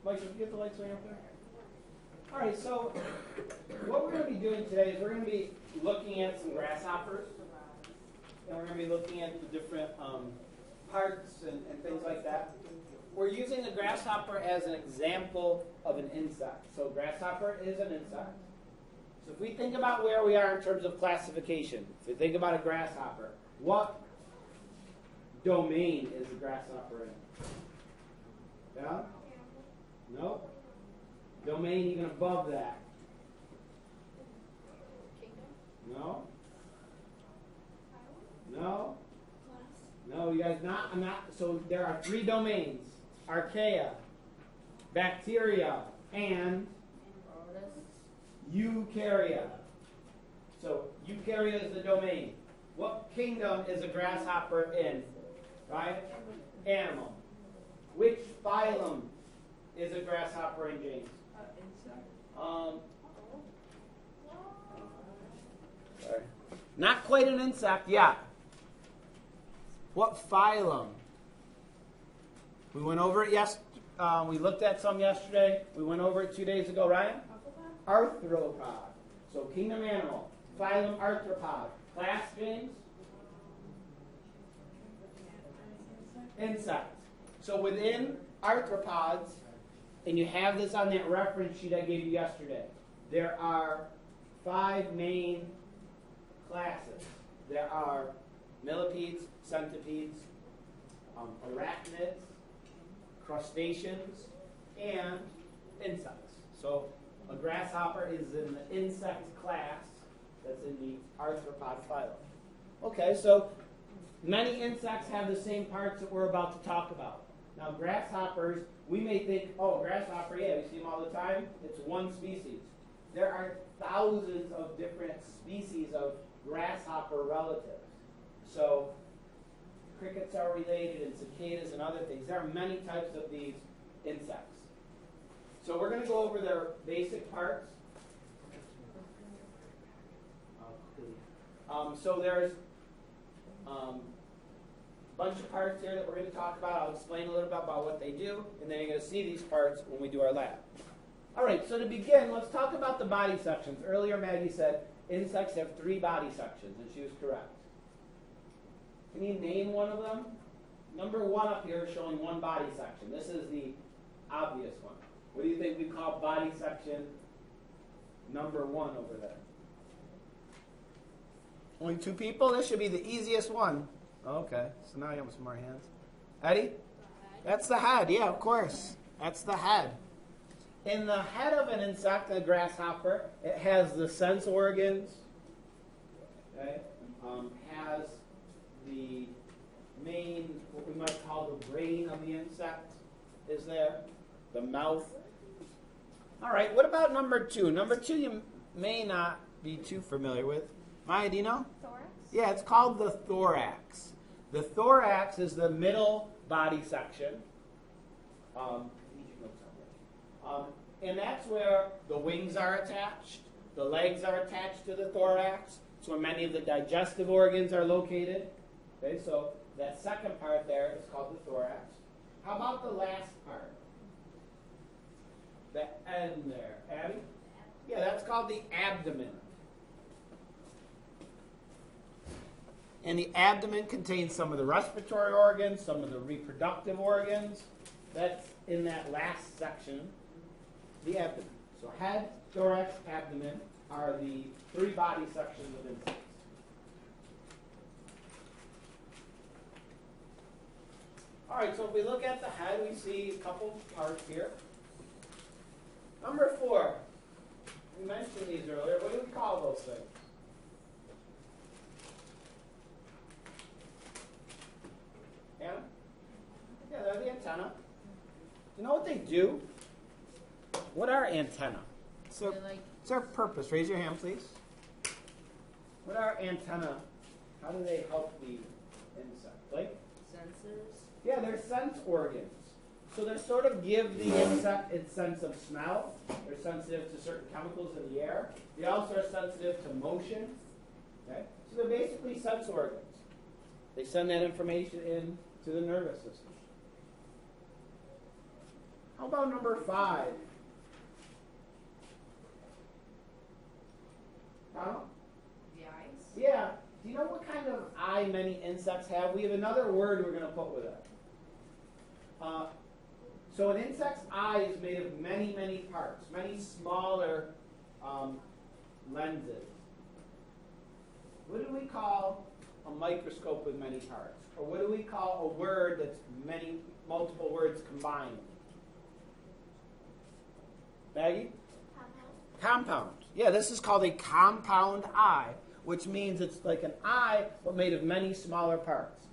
Mike, did you get the lights way up there? All right, so what we're going to be doing today is we're going to be looking at some grasshoppers, and we're going to be looking at the different parts and things like that. We're using the grasshopper as an example of an insect. So grasshopper is an insect. So if we think about where we are in terms of classification, if we think about a grasshopper, what domain is a grasshopper in? Yeah? No? Domain even above that? No? No? No, you guys not. I'm not. So there are three domains: archaea, bacteria, and eukarya. So eukarya is the domain. What kingdom is a grasshopper in? Right? Animal. Which phylum is a grasshopper in, James? Sorry. Not quite an insect, yeah. What phylum? We went over it we looked at some yesterday. We went over it 2 days ago, Ryan? Arthropod. So kingdom animal. Phylum arthropod. Class, James? Insect. So within arthropods, and you have this on that reference sheet I gave you yesterday, there are 5 main classes. There are millipedes, centipedes, arachnids, crustaceans, and insects. So a grasshopper is in the insect class that's in the arthropod phylum. Okay, so many insects have the same parts that we're about to talk about. Now grasshoppers, we may think, oh, grasshopper, yeah, we see them all the time. It's one species. There are thousands of different species of grasshopper relatives. So crickets are related, and cicadas and other things. There are many types of these insects. So we're going to go over their basic parts. So there's a bunch of parts here that we're going to talk about. I'll explain a little bit about what they do, and then you're going to see these parts when we do our lab. All right, so to begin, let's talk about the body sections. Earlier, Maggie said insects have 3 body sections, and she was correct. Can you name one of them? Number 1 up here is showing one body section. This is the obvious one. What do you think we call body section number 1 over there? Only 2 people? This should be the easiest one. Okay, so now you have some more hands. Eddie? That's the head, yeah, of course. That's the head. In the head of an insect, a grasshopper, it has the sense organs, okay? Has the main, what we might call the brain of the insect is there, the mouth. All right, what about number 2? Number 2 you may not be too familiar with. Maya, do you know? Thorax? Yeah, it's called the thorax. The thorax is the middle body section. And that's where the wings are attached, the legs are attached to the thorax. It's where many of the digestive organs are located. Okay, so that second part there is called the thorax. How about the last part? The end there. Abby? Yeah, that's called the abdomen. And the abdomen contains some of the respiratory organs, some of the reproductive organs. That's in that last section, the abdomen. So head, thorax, abdomen are the 3 body sections of insects. All right, so if we look at the head, we see a couple parts here. Number 4, we mentioned these earlier. What do we call those things? Yeah? Yeah, they're the antenna. You know what they do? What are antenna? So, what's their purpose? Raise your hand, please. What are antenna? How do they help the insect? Like? Senses? Yeah, they're sense organs. So they sort of give the insect its sense of smell. They're sensitive to certain chemicals in the air. They also are sensitive to motion. Okay? So they're basically sense organs. They send that information in to the nervous system. How about number 5? Donald? The eyes? Yeah. Do you know what kind of eye many insects have? We have another word we're going to put with it. So an insect's eye is made of many, many parts, many smaller lenses. What do we call a microscope with many parts? Or what do we call a word that's multiple words combined? Maggie? Compound. Yeah, this is called a compound eye, which means it's like an eye but made of many smaller parts.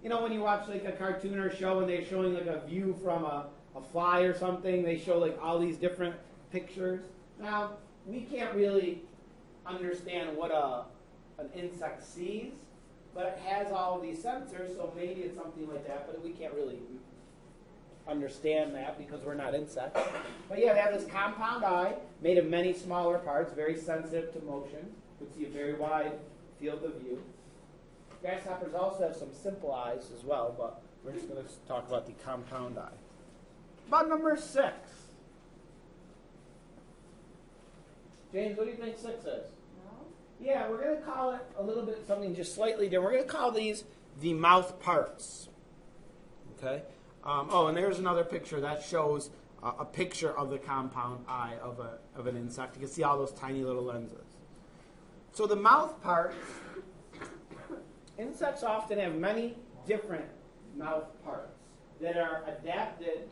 You know, when you watch like a cartoon or show and they're showing like a view from a fly or something, they show like all these different pictures. Now, we can't really understand what an insect sees, but it has all of these sensors, so maybe it's something like that, but we can't really understand that because we're not insects. But yeah, they have this compound eye made of many smaller parts, very sensitive to motion. You can see a very wide field of view. Grasshoppers also have some simple eyes as well, but we're just going to talk about the compound eye. About number 6. James, what do you think 6 is? No. Yeah, we're going to call it a little bit something just slightly different. We're going to call these the mouth parts. Okay? And there's another picture that shows a picture of the compound eye of an insect. You can see all those tiny little lenses. So the mouth parts, insects often have many different mouth parts that are adapted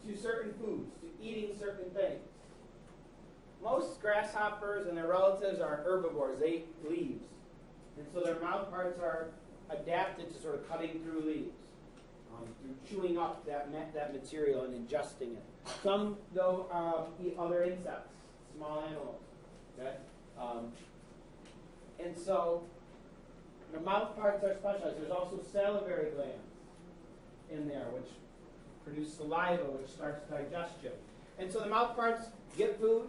to certain foods, to eating certain things. Most grasshoppers and their relatives are herbivores. They eat leaves. And so their mouth parts are adapted to sort of cutting through leaves, through chewing up that material and ingesting it. Some, though, eat other insects, small animals. Okay? And so the mouth parts are specialized. There's also salivary glands in there, which produce saliva, which starts digestion. And so the mouth parts get food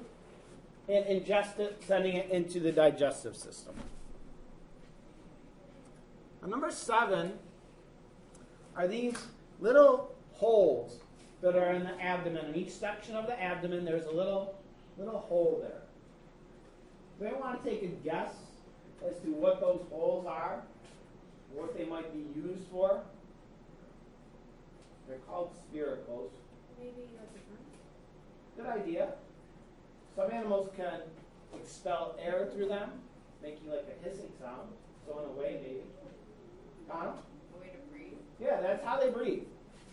and ingest it, sending it into the digestive system. Now, number 7 are these little holes that are in the abdomen. In each section of the abdomen, there's a little hole there. Do you want to take a guess as to what those holes are, what they might be used for? They're called spiracles. Maybe a different. Good idea. Some animals can expel air through them, making like a hissing sound. So in a way, maybe. Donald? A way to breathe? Yeah, that's how they breathe.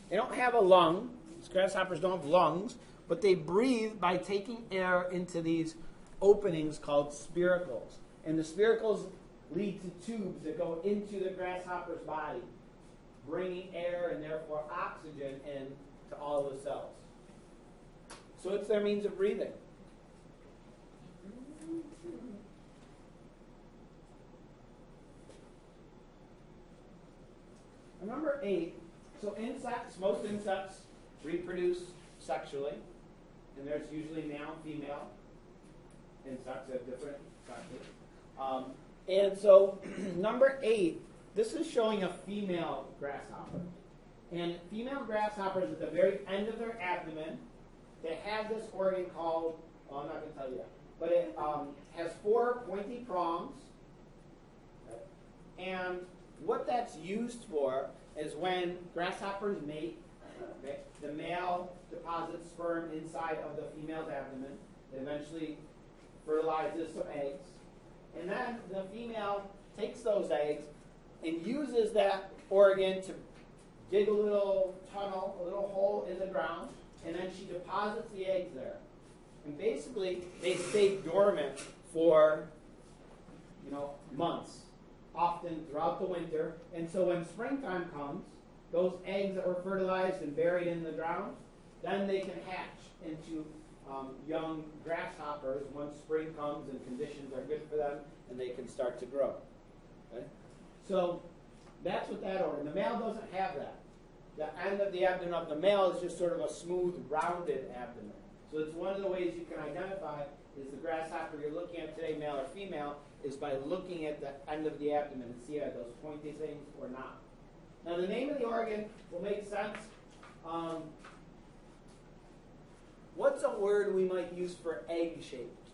They don't have a lung. These grasshoppers don't have lungs, but they breathe by taking air into these openings called spiracles. And the spiracles lead to tubes that go into the grasshopper's body, bringing air and therefore oxygen into all of the cells. So it's their means of breathing. And number 8, so insects, most insects reproduce sexually, and there's usually male and female. Insects have different sexes. And so number 8, this is showing a female grasshopper. And female grasshoppers at the very end of their abdomen, they have this organ called, well, I'm not going to tell you that, but it has 4 pointy prongs. And what that's used for is when grasshoppers mate, the male deposits sperm inside of the female's abdomen. It eventually fertilizes some eggs. And then the female takes those eggs and uses that organ to dig a little tunnel, a little hole in the ground, and then she deposits the eggs there. And basically, they stay dormant for, months, often throughout the winter. And so when springtime comes, those eggs that were fertilized and buried in the ground, then they can hatch into young grasshoppers once spring comes and conditions are good for them and they can start to grow. Okay? So that's what that organ. The male doesn't have that. The end of the abdomen of the male is just sort of a smooth, rounded abdomen. So it's one of the ways you can identify is the grasshopper you're looking at today, male or female, is by looking at the end of the abdomen and see are those pointy things or not. Now the name of the organ will make sense word we might use for egg-shaped?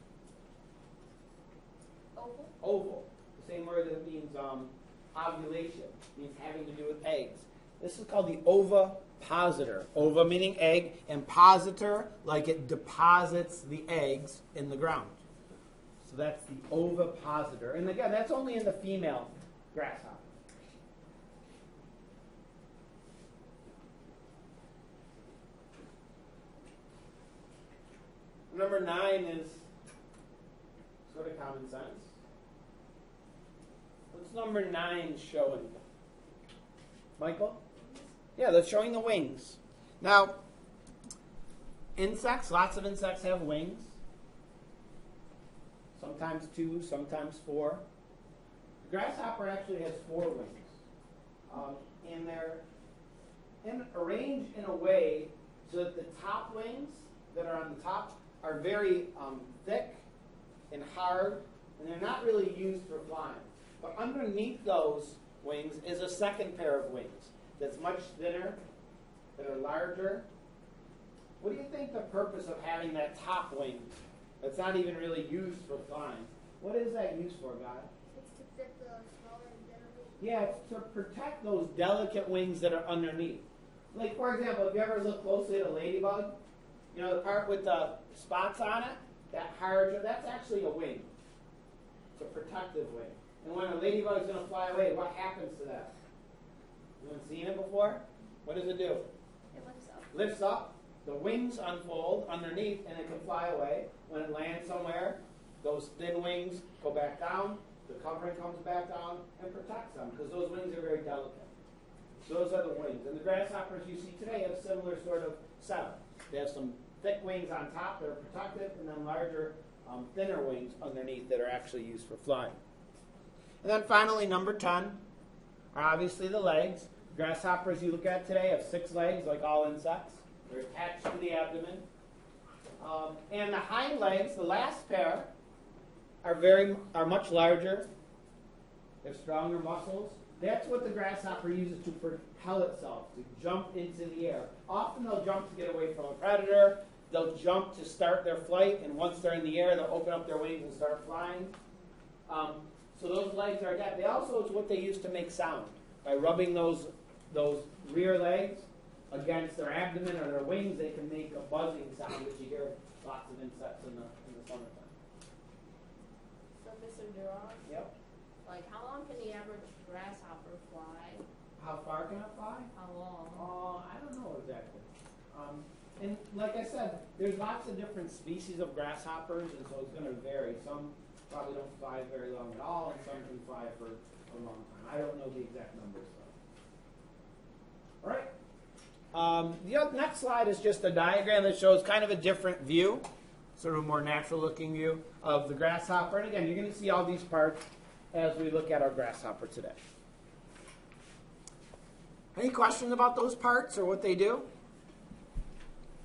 Oval. Oval. The same word that means ovulation, means having to do with eggs. This is called the ovipositor. Ova meaning egg, and positor, like it deposits the eggs in the ground. So that's the ovipositor. And again, that's only in the female grasshopper. Number 9 is sort of common sense. What's number 9 showing? Michael? Yeah, they're showing the wings. Now, insects, lots of insects have wings. Sometimes 2, sometimes 4. The grasshopper actually has 4 wings. And they're arranged in a way so that the top wings that are on the top are very thick and hard, and they're not really used for flying. But underneath those wings is a second pair of wings that's much thinner, that are larger. What do you think the purpose of having that top wing that's not even really used for flying? What is that used for, guys? It's to protect the smaller and thinner wings. Yeah, it's to protect those delicate wings that are underneath. Like, for example, if you ever look closely at a ladybug, you know, the part with the spots on it, that hard, that's actually a wing. It's a protective wing. And when a ladybug is going to fly away, what happens to that? You haven't seen it before? What does it do? It lifts up. Lifts up, the wings unfold underneath, and it can fly away. When it lands somewhere, those thin wings go back down, the covering comes back down, and protects them, because those wings are very delicate. So those are the wings. And the grasshoppers you see today have similar sort of setup. They have some thick wings on top that are protective, and then larger, thinner wings underneath that are actually used for flying. And then finally, number 10 are obviously the legs. Grasshoppers you look at today have 6 legs, like all insects. They're attached to the abdomen. And the hind legs, the last pair, are much larger. They have stronger muscles. That's what the grasshopper uses to propel itself, to jump into the air. Often they'll jump to get away from a predator. They'll jump to start their flight, and once they're in the air, they'll open up their wings and start flying. So those legs are adapted. They also is what they use to make sound. By rubbing those rear legs against their abdomen or their wings, they can make a buzzing sound, which you hear lots of insects in the summertime. So, Mr. Durand, Yep. like, how long can the average grasshopper fly? How far can it fly? How long? I don't know exactly. And like I said, there's lots of different species of grasshoppers, and so it's going to vary. Some probably don't fly very long at all, and some can fly for a long time. I don't know the exact numbers, though. All right. The next slide is just a diagram that shows kind of a different view, sort of a more natural-looking view of the grasshopper. And again, you're going to see all these parts as we look at our grasshopper today. Any questions about those parts or what they do?